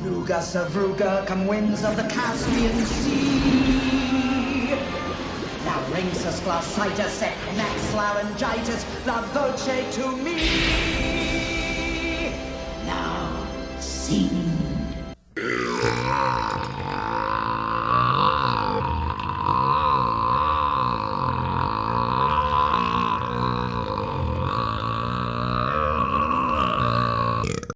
Luga Savruga, come winds of the Caspian Sea. Now Rhinxus glossitis, et nex laryngitis, la voce to me. Now sing.